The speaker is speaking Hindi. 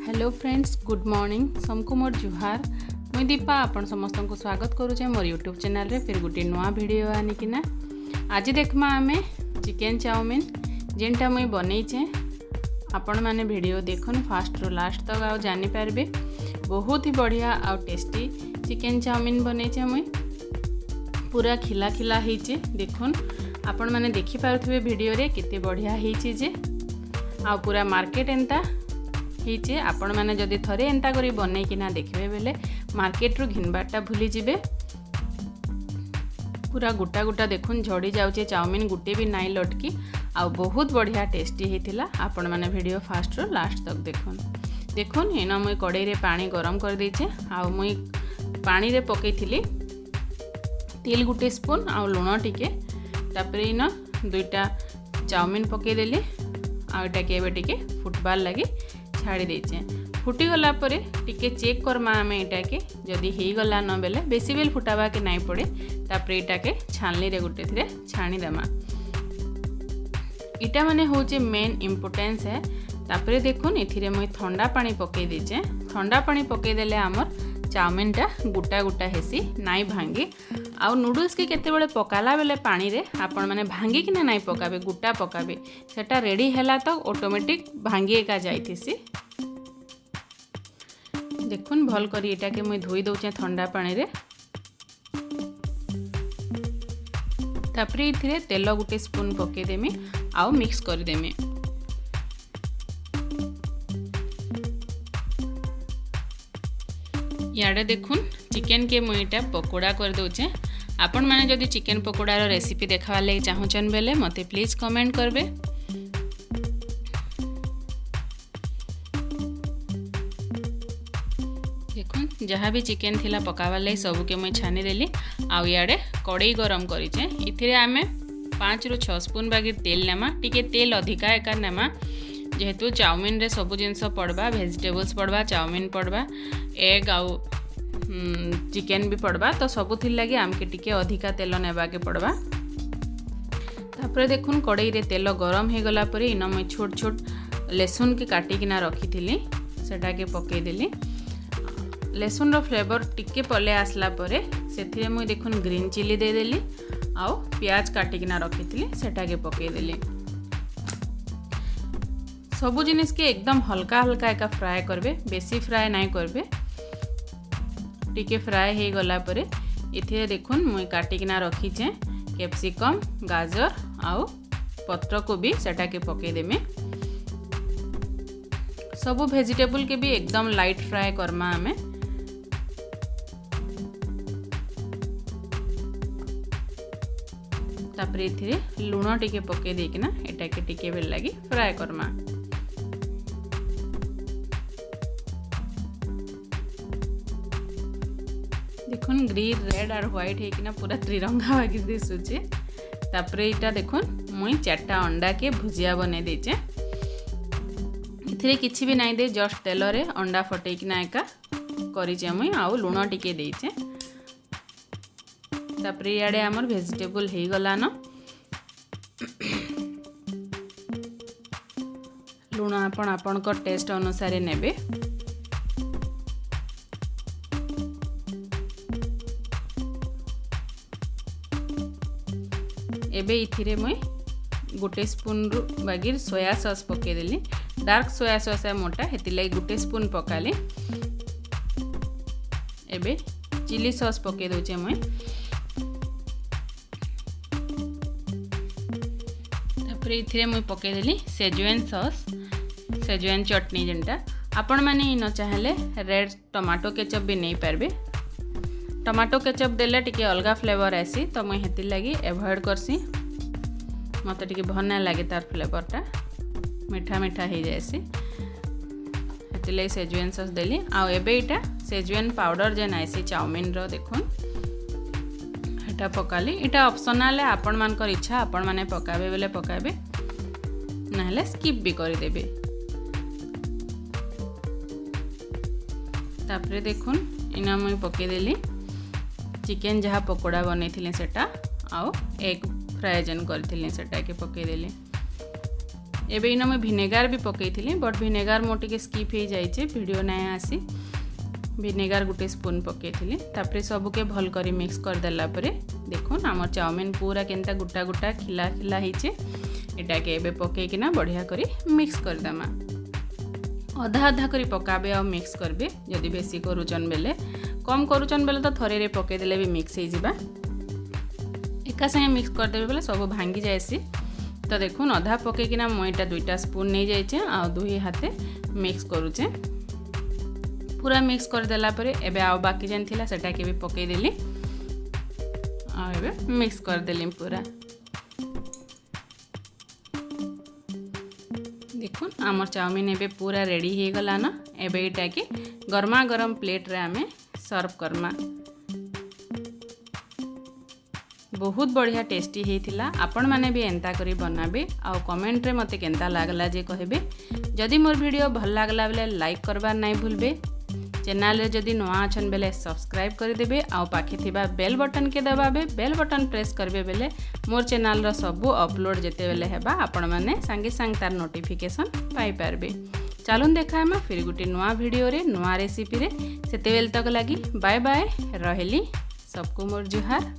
Hello friends, good morning. सबको मोर जुहार। मुई दीपा आपण समस्त को स्वागत करुचे मोर यूट्यूब चैनल रे फिर गोटे नुआ वीडियो आनिकिना। आज देखमा आमे चिकेन चाउमिन जेनटा मुई बनईचे। आपण माने वीडियो देखन फास्ट रो लास्ट तक आ जानि पारबे। बहुत ही बढ़िया आ टेस्टी चिकेन चाउमिन बनईचे मुई। पूरा खिला खिला हेचे देखुन। आपण माने देखि पारुथिबे वीडियो रे केते बढ़िया हेचे जे आ पूरा मार्केट एंता हेचे। आपण माने जदि थरे एंता करी बनै किना देखबे बेले मार्केट रो घिनबाटा भूली जिबे। पूरा गोटा गोटा देखुन झड़ी जाउचे चाउमिन, गुटे भी नाई लटकी आ बहुत बढ़िया टेस्टी हेतिला। आपण माने वीडियो फास्ट रो लास्ट तक देखुन। देखुन एना मुई कड़ाई रे पानी गरम कर दैचे आ मुई पानी रे पकेइथिली तेल गुटे स्पून आ लुण टिके। तापरे इना दुईटा चाउमिन पके देली आ एटा के एबे टिके फुटबार लगी छाड़ी देचे। फुटी गला परे टिके चेक करमा आमे एटा के जदी हेई गला न बेले बेसी बेल फुटाबा के नाई पड़े। तापरे एटा के छानली रे गुटे थिरे छाणी देमा। इटा माने होचे मेन इम्पोर्टेंस है। तापरे देखुन एथिरे मुई ठंडा पानी पके देचे। ठंडा पानी पके देले हमर चाउमिन टा गुटा गुटा हेसी नाई भांगी। आउ नूडल्स के केते बड़े पकाला बेले पानी रे आपण माने भांगी कि नाई पकाबे, गुटा पकाबे। सेटा रेडी हैला तो ऑटोमेटिक भांगी एका जाइथिसी। देखुन भल करी एटा के मुई धोई दउचे ठंडा पानी रे। तापरे इथिरे तेल गुटे स्पून पके देमी आउ मिक्स कर देमी। याडे देखुन चिकेन के मुईटा पकोड़ा कर दउचे। आपण माने जदि चिकेन पकोड़ार रेसिपी देखा लगे चाहूचन बेले मते प्लीज कमेंट करबे। देखुन जहाँ भी चिकेन थिला पकावा लगे सबू के मुई छानी देली। आउ याडे कड़ाई गरम करिचे। इथिरे आमे 5 ରୁ 6 स्पून बागी तेल नेमा। टिके तेल अधिका एका नेमा जेहेतु चाउमिन रे सब जिनस पड़वा, वेजिटेबल्स पड़वा, चाउमिन पड़वा, एग आउ चिकेन भी पड़वा। तो सबुथिर लगी आमके टिके अधिका तेल नेबा के पड़वा। तापरे देखुन कड़ाई रे तेल गरम हे गला परे इना मैं छोट छोट लहसुन के काटी किना रखी थिली सेटा के पके देली। लहसुन रो फ्लेवर टिके पले आसला परे सेथिरे मुई देखुन ग्रीन चिली दे देली आउ प्याज काटी किना रखी थिली सेटा के पके देली। सबु जिनिस के एकदम हल्का हल्का एका फ्राए करबे, बेसी फ्राए नाई करबे। टिके फ्राए हे गला परे इथे देखुन मुई काटी किना रखीचे कैप्सिकम, गाजर आउ पत्र कोबी सेटा के पके देमे। सबु वेजिटेबल के भी एकदम लाइट फ्राए करमा आमे। तापरे इथे लुण टिके पके देकिना एटा के टिके बेल लगी फ्राए करमा। देखुन ग्रीन, रेड और व्हाइट है कि पूरा त्रिरंगा बागी दिसुचे। तापरे इटा देखुन मुई 4टा अंडा के भुजिया बने देचे। इथिरे किछि भी नाई दे, जस्ट तेल रे अंडा फटे किना एका करिचे मुई आउ लुण टिके देचे। तापरे याडे हमर वेजिटेबल हे गला न। लुण आपण को टेस्ट अनुसार नेबे। एबे इथिरे मुई गोटे स्पून रु बागिर सोया सॉस पके देली। डार्क सोया सॉस है मोटा हेति लगी गोटे स्पून पकाली। एबे चिली सॉस पके दोचे मुई। तापरे इथिरे मुई पके देली सेजवान सॉस, सेजवान चटनी जेनटा। आपण माने न चाहले रेड टमाटो केचप भी नहीं पारबे। टमाटो केचप देले टिके अलगा फ्लेवर आसी तो मुई हेति लगी एवॉइड करसी। मते टिके भल ना लागे तार फ्लेवरटा, मीठा मीठा हो जाएसी। हेति लगी सेजवान सॉस देली। आउ एबे इटा सेजवान पाउडर जेन आसी चाउमिन रो देखुन एटा पकाली। इटा ऑप्शनल है, आपण मानकर इच्छा, आपण माने पकाबे बेले पकाबे नाहले स्किप भी कर देबे। तापरे देखुन इना मुई पके देली चिकेन जहाँ पकोड़ा बने सेटा आउ एग फ्राए जेन करथिली सेटा के पके देली। एबे इन मुझे भिनेगार भी पकई बट भिनेगार मोर टिके स्किप हो जाए वीडियो ना आसी भिनेगार गोटे स्पून पकई तापर सबके भल कर मिक्स कर देला परे देखुन आमर चाउमिन पूरा केनता गुटा गुटा खिला खिला होइछे एटा के एबे पकईकिना बढ़िया करी मिक्स कर देमा अधा अधा करी पकाबे आ मिक्स करबे जदि बेसी करूचन बेले कम करूचन बेले तो थरे रे पकई देले भी मिक्स हो जिबा एका संगे मिक्स कर देबे बेले सब भांगी जायसी तो देखुन अधा पकईकिना मुईटा 2टा स्पून नहीं जाइए आ 2 हाथे मिक्स करूचे पूरा मिक्स कर देला परे एबे आउ बाकी जेन थिला सेटा के भी पकई देली आ एबे मिक्स कर देली पूरा देखुन आमर चाउमिन एबे पूरा रेडी हो गला ना एबे एटा के गरमा गरम प्लेट रे आमे सर्व करमा बहुत बढ़िया टेस्टी होता आपण मैंने भी एंता करी बनाबे आउ कमेंट रे मते केंता लागला जे कहबे जदि मोर वीडियो भल लागला बेले लाइक करबार नहीं भूलबे चैनल रे जदि नवा अछन बेले सब्सक्राइब कर देबे आउ पाखे थिबा बेल बटन के दबाबे बेल बटन प्रेस करबे बेले मोर चैनल रो सबु अपलोड जेते बेले हेबा आपण माने संगे संग तार नोटिफिकेशन पाई पारबे चलून देखा हम फिर गुटे नवा वीडियो रे नवा रेसिपी रे सेते बेल तक लगी बाय बाय रहेली सबको मोर जुहार।